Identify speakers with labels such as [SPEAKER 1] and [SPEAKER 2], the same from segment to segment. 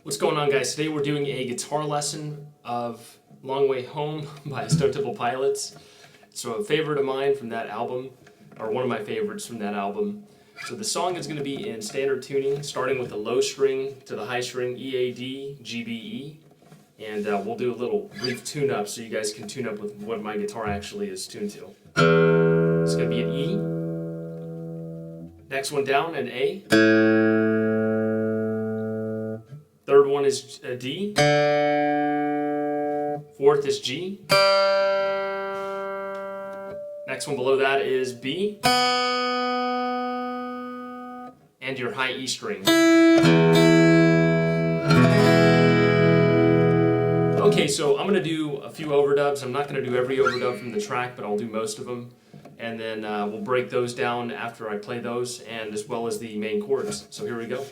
[SPEAKER 1] What's going on, guys? Today we're doing a guitar lesson of Long Way Home by Stone Temple Pilots. So a favorite of mine from that album, or one of my favorites from that album. So the song is going to be in standard tuning, starting with the low string to the high string, EADGBE. And we'll do a little brief tune-up so you guys can tune up with what my guitar actually is tuned to. It's going to be an E. Next one down, an A. Third one is a D. Fourth is G. Next one below that is B. And your high E string. Okay, so I'm going to do a few overdubs. I'm not going to do every overdub from the track, but I'll do most of them. And then we'll break those down after I play those, and as well as the main chords. So here we go.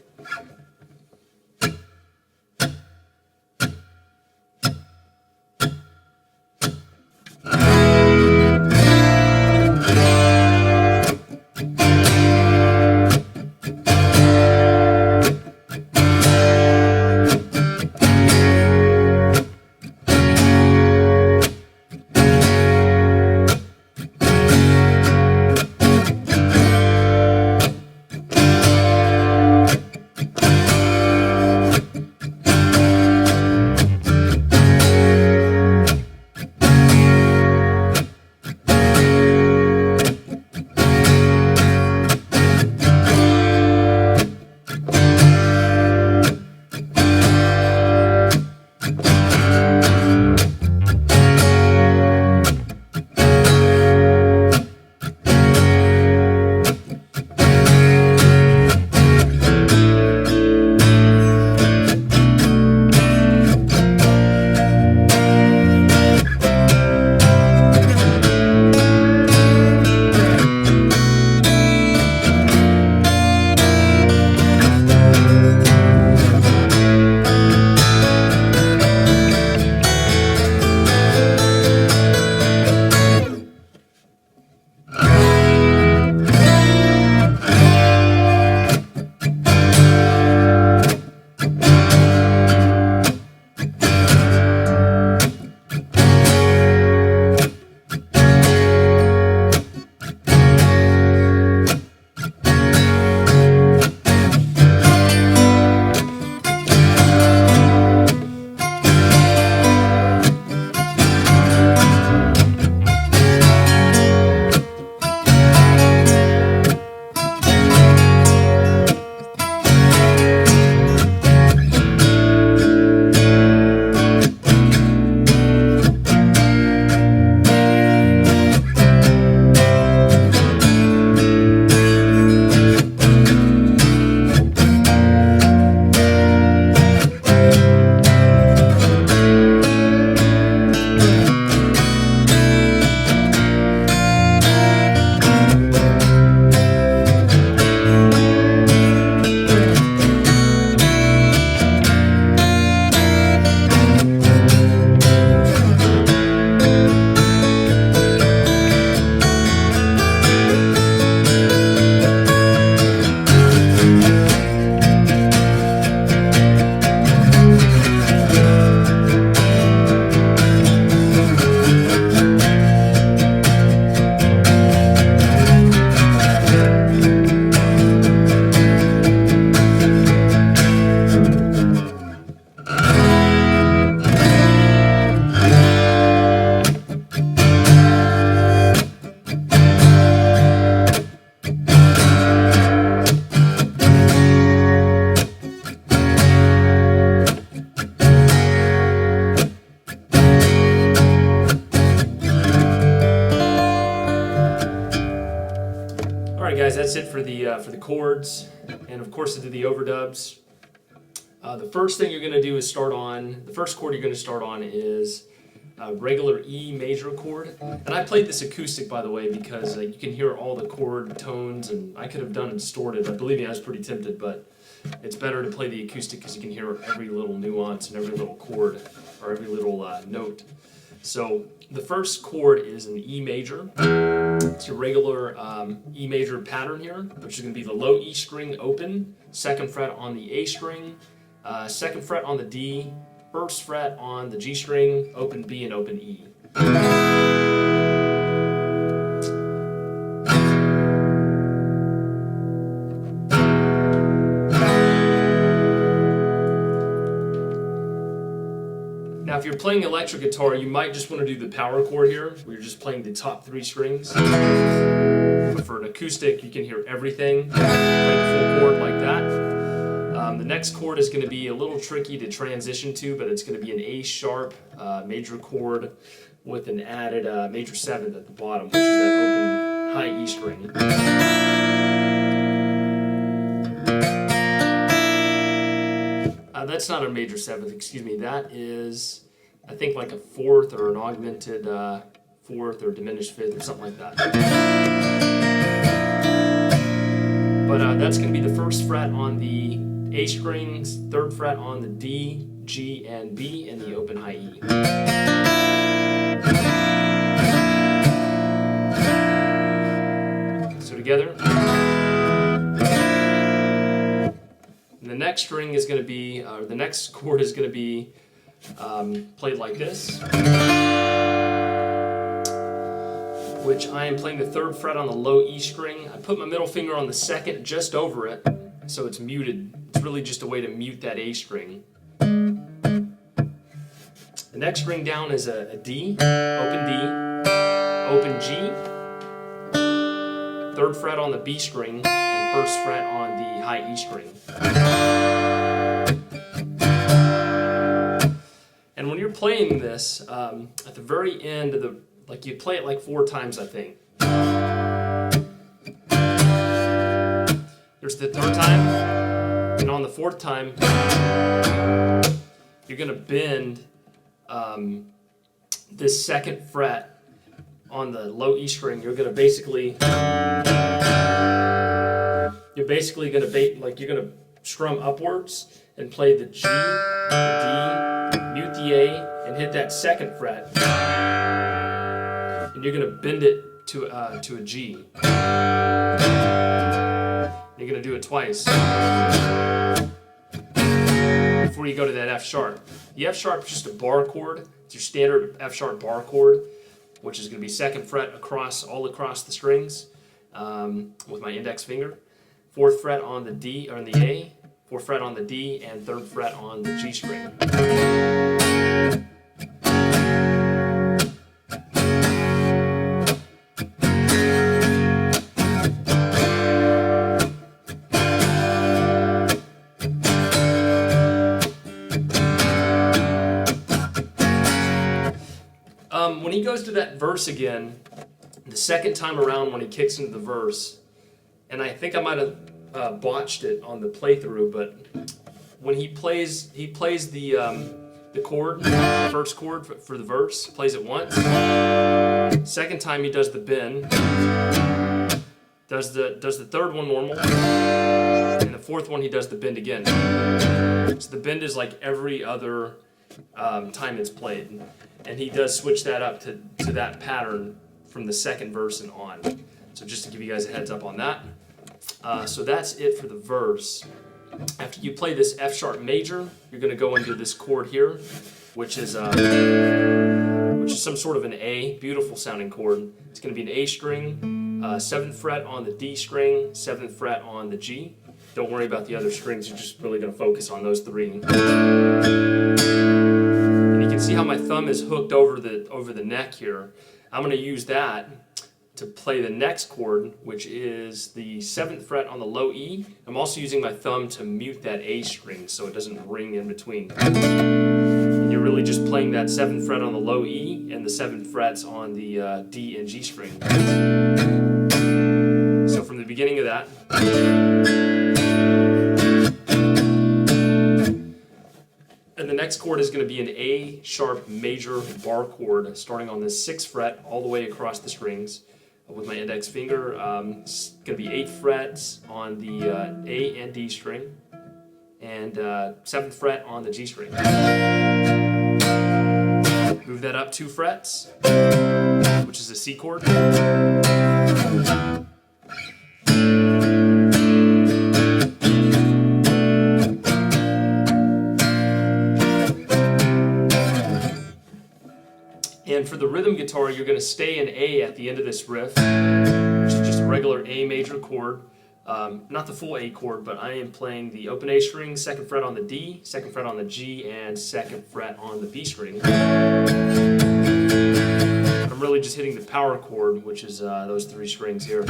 [SPEAKER 1] Alright guys, that's it for the chords, and of course to do the overdubs. The first thing you're going to do is the first chord you're going to start on is a regular E major chord. And I played this acoustic, by the way, because you can hear all the chord tones, and I could have done it distorted, but believe me, I was pretty tempted, but it's better to play the acoustic because you can hear every little nuance and every little chord, or every little note. So the first chord is an E major. It's your regular E major pattern here, which is going to be the low E string open, second fret on the A string, 2nd fret on the D, 1st fret on the G string, open B and open E. Now if you're playing electric guitar, you might just want to do the power chord here, where you're just playing the top 3 strings. But for an acoustic, you can hear everything, play the full chord like that. The next chord is going to be a little tricky to transition to, but it's going to be an A sharp major chord with an added major 7th at the bottom, which is that open high E string. That's not a major 7th, excuse me. That is, I think, like a 4th or an augmented 4th or diminished 5th or something like that. But that's going to be the 1st fret on the A strings, 3rd fret on the D, G, and B, and the open high E. So together. And the next string is going to be, the next chord is going to be played like this, which I am playing the 3rd fret on the low E string. I put my middle finger on the 2nd just over it, so it's muted. It's really just a way to mute that A string. The next string down is a D, open G, 3rd fret on the B string, and 1st fret on the high E string. And when you're playing this, at the very end of the, like you play it like 4 times, I think. There's the 3rd time, and on the 4th time, you're going to bend this 2nd fret on the low E string. You're going to basically, you're going to strum upwards and play the G, the D, mute the A, and hit that 2nd fret. And you're going to bend it to a G. You're going to do it twice before you go to that F sharp. The F sharp is just a bar chord. It's your standard F sharp bar chord, which is going to be 2nd fret all across the strings with my index finger. 4th fret on the D or on the A, 4th fret on the D, and 3rd fret on the G string. When he goes to that verse again, the 2nd time around when he kicks into the verse, and I think I might have botched it on the playthrough, but when he plays the chord, the 1st chord for the verse, plays it once. 2nd time he does the bend, does the 3rd one normal, and the 4th one he does the bend again. So the bend is like every other time it's played, and he does switch that up to that pattern from the 2nd verse and on. So just to give you guys a heads up on that. So that's it for the verse. After you play this F sharp major, you're going to go into this chord here, which is some sort of an A, beautiful sounding chord. It's going to be an A string, 7th fret on the D string, 7th fret on the G. Don't worry about the other strings, you're just really going to focus on those 3. And you can see how my thumb is hooked over the neck here. I'm going to use that to play the next chord, which is the 7th fret on the low E. I'm also using my thumb to mute that A string so it doesn't ring in between. And you're really just playing that 7th fret on the low E and the 7 frets on the D and G string. So from the beginning of that, and the next chord is going to be an A sharp major bar chord starting on the 6th fret all the way across the strings with my index finger. It's going to be 8 frets on the A and D string and 7th fret on the G string. Move that up 2 frets, which is a C chord. And for the rhythm guitar, you're going to stay in A at the end of this riff, which is just a regular A major chord. Not the full A chord, but I am playing the open A string, 2nd fret on the D, 2nd fret on the G, and 2nd fret on the B string. I'm really just hitting the power chord, which is those 3 strings here.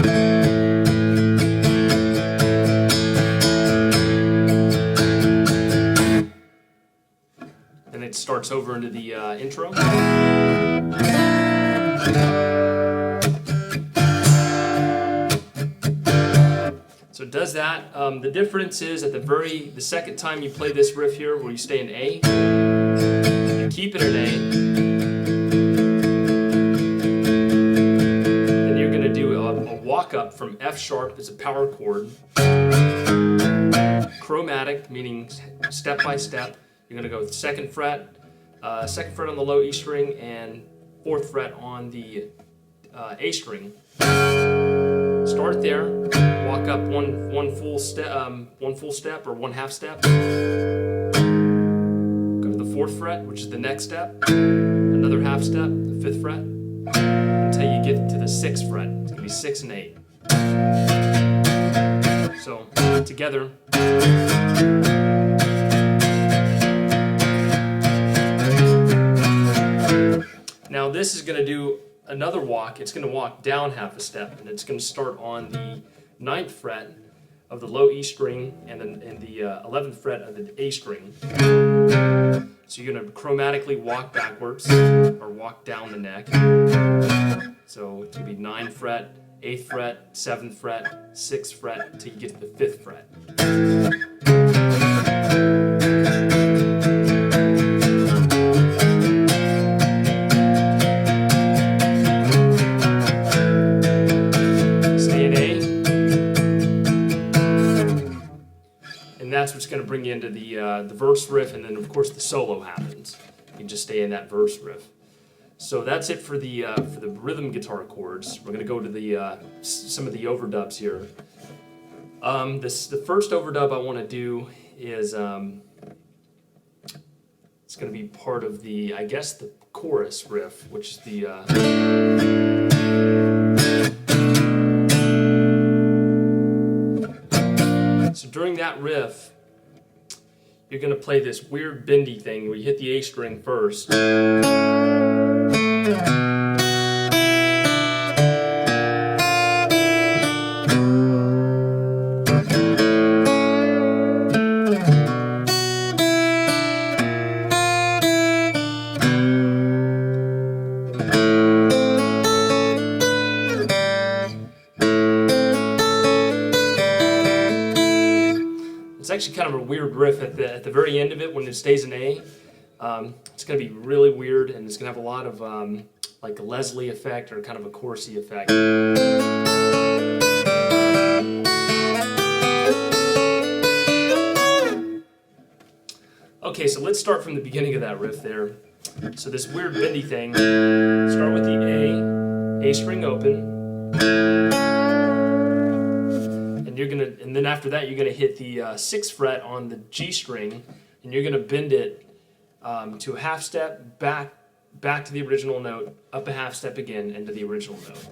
[SPEAKER 1] And it starts over into the intro. So it does that. The difference is at the second time you play this riff here, where you stay in A, you keep it in A, then you're going to do a walk up from F sharp as a power chord, chromatic, meaning step by step. You're going to go with 2nd fret, 2nd fret on the low E string, and 4th fret on the A string. Start there, walk up one full step or 1/2 step. Go to the 4th fret, which is the next step. Another 1/2 step, the 5th fret, until you get to the 6th fret. It's going to be 6 and 8. So together. Now this is going to do another walk. It's going to walk down 1/2 step, and it's going to start on the 9th fret of the low E string and the 11th fret of the A string. So you're going to chromatically walk backwards or walk down the neck. So it's going to be 9th fret, 8th fret, 7th fret, 6th fret until you get to the 5th fret. That's what's going to bring you into the verse riff, and then of course the solo happens. You can just stay in that verse riff. So that's it for the rhythm guitar chords. We're going to go to the some of the overdubs here. The first overdub I want to do is it's going to be part of the, I guess, the chorus riff, which is the so during that riff, you're going to play this weird bendy thing where you hit the A string first. It's actually kind of a weird riff at the very end of it when it stays in A. It's going to be really weird, and it's going to have a lot of like a Leslie effect or kind of a chorusy effect. Okay, so let's start from the beginning of that riff there. So this weird bendy thing, start with the A string open. And then after that, you're gonna hit the 6th fret on the G string, and you're gonna bend it to a 1/2 step back to the original note, up a 1/2 step again into the original note.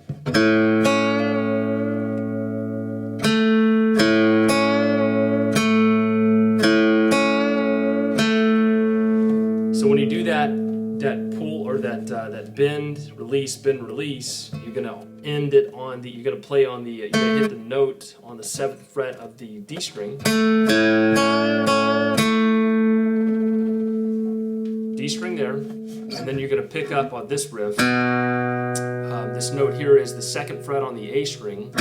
[SPEAKER 1] So when you do that pull or that bend, release, you're gonna end it on the. You're gonna play on the. You're gonna hit the note on the 7th fret of the D string. D string there, and then you're gonna pick up on this riff. This note here is the 2nd fret on the A string.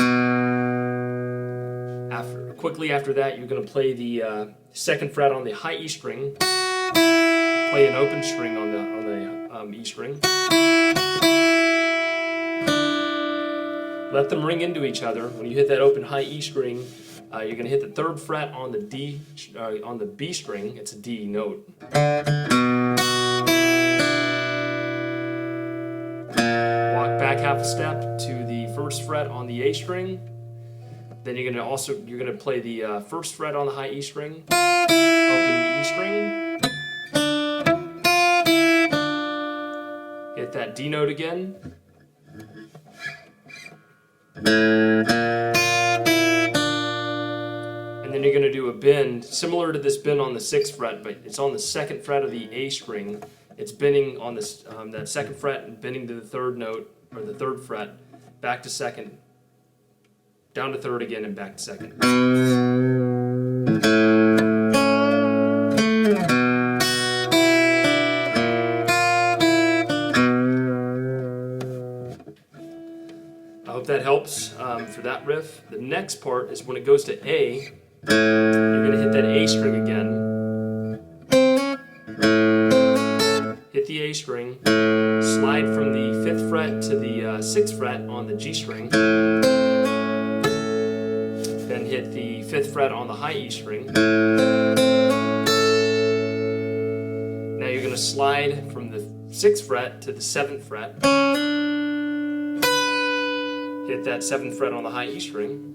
[SPEAKER 1] Quickly after that, you're gonna play the 2nd fret on the high E string. Play an open string on the E string. Let them ring into each other. When you hit that open high E string, you're going to hit the 3rd fret on the on the B string. It's a D note. Walk back 1/2 step to the 1st fret on the A string. Then you're going to play the 1st fret on the high E string, open the E string. Hit that D note again. And then you're going to do a bend similar to this bend on the 6th fret, but it's on the 2nd fret of the A string. It's bending on this that 2nd fret and bending to the 3rd note, or the 3rd fret, back to 2nd, down to 3rd again, and back to 2nd. I hope that helps for that riff. The next part is when it goes to A, you're going to hit that A string again. Hit the A string, slide from the 5th fret to the 6th fret on the G string, then hit the 5th fret on the high E string. Now you're going to slide from the 6th fret to the 7th fret, hit that 7th fret on the high E string.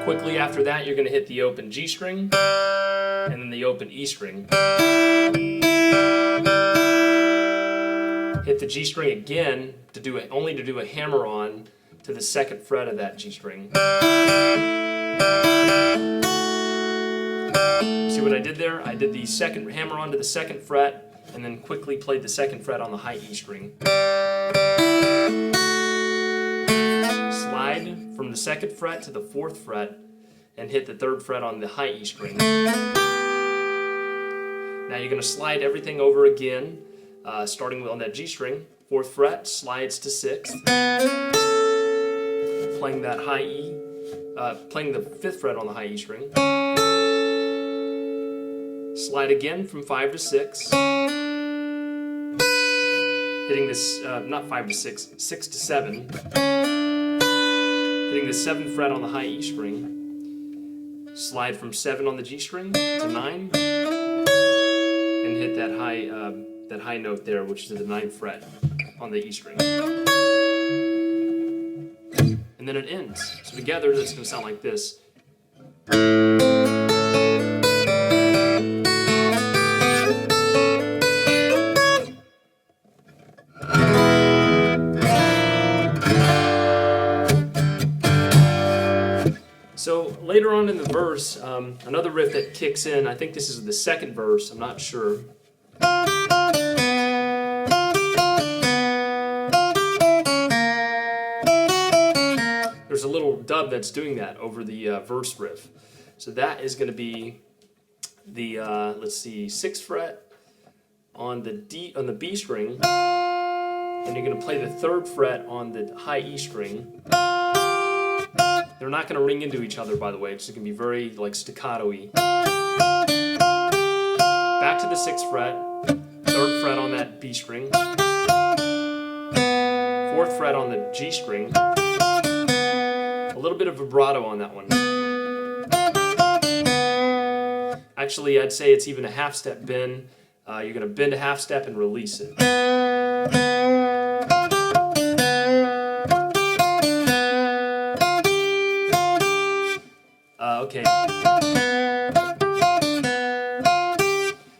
[SPEAKER 1] Quickly after that, you're going to hit the open G string and then the open E string. Hit the G string again to do only to do a hammer on to the 2nd fret of that G string. See what I did there? I did the second hammer on to the 2nd fret and then quickly played the 2nd fret on the high E string. Slide from the 2nd fret to the 4th fret and hit the 3rd fret on the high E string. Now you're going to slide everything over again, starting on that G string. 4th fret slides to 6th, playing that high E, playing the 5th fret on the high E string. Slide again from 5 to 6, hitting this, not 5 to 6, 6 to 7, hitting the 7th fret on the high E string, slide from 7 on the G string to 9, and hit that high note there, which is the 9th fret on the E string. And then it ends. So together, that's going to sound like this. So later on in the verse, another riff that kicks in, I think this is the 2nd verse, I'm not sure. There's a little dub that's doing that over the verse riff. So that is going to be the, let's see, 6th fret on the B string, and you're going to play the 3rd fret on the high E string. They're not going to ring into each other, by the way. It's going to be very like staccato-y. Back to the 6th fret, 3rd fret on that B string, 4th fret on the G string. A little bit of vibrato on that one. Actually, I'd say it's even a half-step bend. You're going to bend a half step and release it. Okay.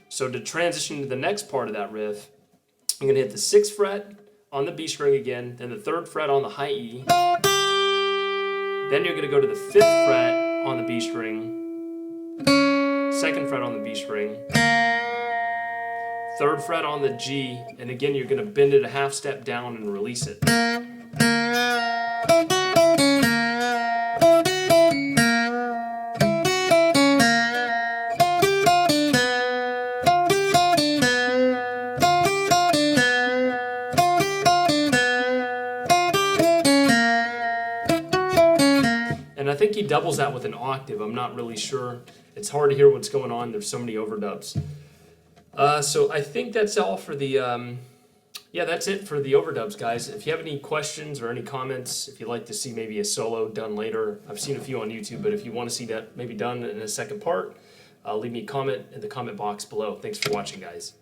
[SPEAKER 1] So to transition to the next part of that riff, I'm going to hit the 6th fret on the B string again, then the 3rd fret on the high E. Then you're going to go to the 5th fret on the B string, 2nd fret on the B string, 3rd fret on the G, and again you're going to bend it a half step down and release it. And I think he doubles that with an octave. I'm not really sure. It's hard to hear what's going on. There's so many overdubs. So I think that's all for the, that's it for the overdubs, guys. If you have any questions or any comments, if you'd like to see maybe a solo done later, I've seen a few on YouTube, but if you want to see that maybe done in a second part, leave me a comment in the comment box below. Thanks for watching, guys.